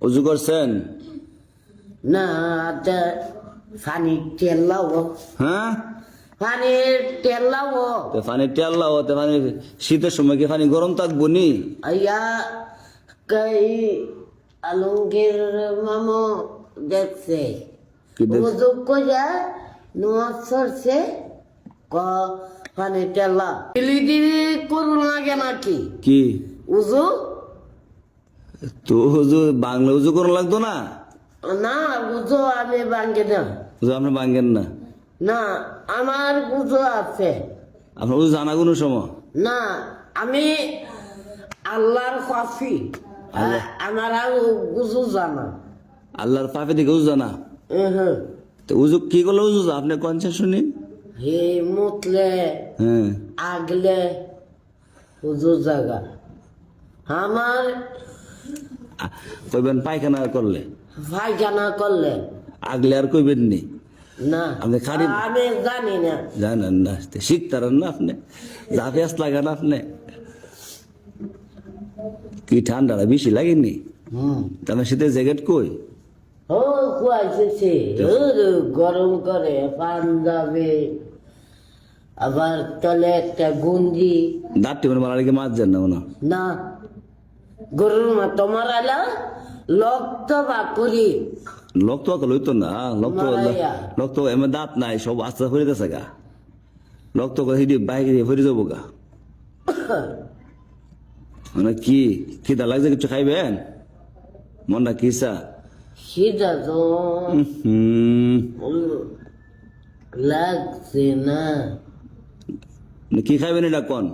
উজু করছেন? না পানি তেল লাও হ্যাঁ, পানির তেল লাও তো পানি তেল লাও, তো পানি শীতের সময় কি পানি গরম থাকবো নি? আইয়া কই আলমগীর মামা দেখছে কি দেখছে? উজু কইরা নামাজ পড়ছে ক পানি তেল লা দিলি করুন লাগে নাকি কি উজু তো উজু বাংলা উজু করা লাগতো না? না উজু আমি ভাঙ্গে না উজু আপনি ভাঙ্গেন না? না আমার উজু আছে আপনার উজু জানা কোনো সময়? না আমি আল্লাহর কফি আমার আর উজু জানা আল্লাহর পাপে দিকে উজু জানা? হ্যাঁ তো উজু কি করলে উজু আপনি কনসেন শুনি? হে মুতলে হ্যাঁ, আগলে উজু জাগা আমার কইবেন পায়খানা করলে, পায়খানা করলে আগলে আর কইবেন নি? না আপনি খালি আমি জানি না জানেন না, শিখতারেন না আপনি, যা পেঁয়াজ লাগান আপনি। কি ঠান্ডাটা বেশি লাগেনি? তার শীতের জ্যাকেট কই? ও কুয়াইছে গরম করে পাঞ্জাবে আবার তলে একটা গুঞ্জি দাঁতটি মানে মারা রেখে মাছ যান না মনে হয়। না গরুর মা তোমার আলা লক্ত বা করি লোক তো আকাল হইতো না, মারাইয়া। লোক তো এমন দাঁত নাই, সব আস্তে আস্তে ফরিতেছে গা। লোক তো হিডি বাইক দিয়ে ফরি যাবো গা। মানে কি খিদা লাগছে, কিছু খাইবেন? মনটা কিসা? খিদা তো হম, লাগছে না কি খাইবেন এটা কোন?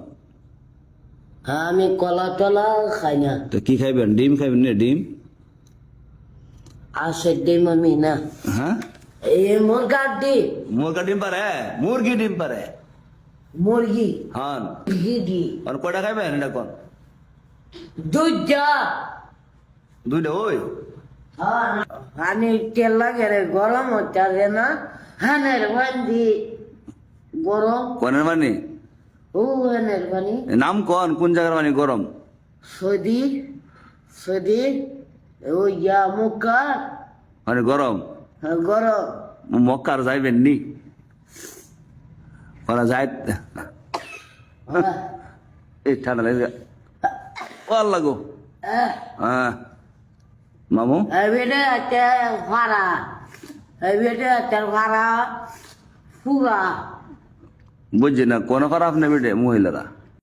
আমি কলা টলা খাই না তো কি খাইবেন? ডিম খাইবেন না? ডিম আসে ডিম আমি না হ্যাঁ, এই মুরগার ডিম মুরগা ডিম পারে, মুরগি ডিম পারে। মুরগি হ্যাঁ, মুরগি আর কয়টা খাইবেন এটা কোন? দুইটা দুইটা ওই পানি তেল লাগে রে গরম হচ্ছে না হানের বান্দি গরম কোনের মানে ও হানের পানি নাম কোন জায়গার মানে গরম? সৌদি সৌদি ও ইয়া মুক্কা মানে গরম গরম মক্কার যাইবেন নি? ওরা যায় এই ঠান্ডা লাগে আল্লাহ গো। হ্যাঁ মামু, এবারে আছে ভাড়া এবারে আছে ভাড়া পুরা বুঝছি না কোন খারাপ নেবে মহিলারা।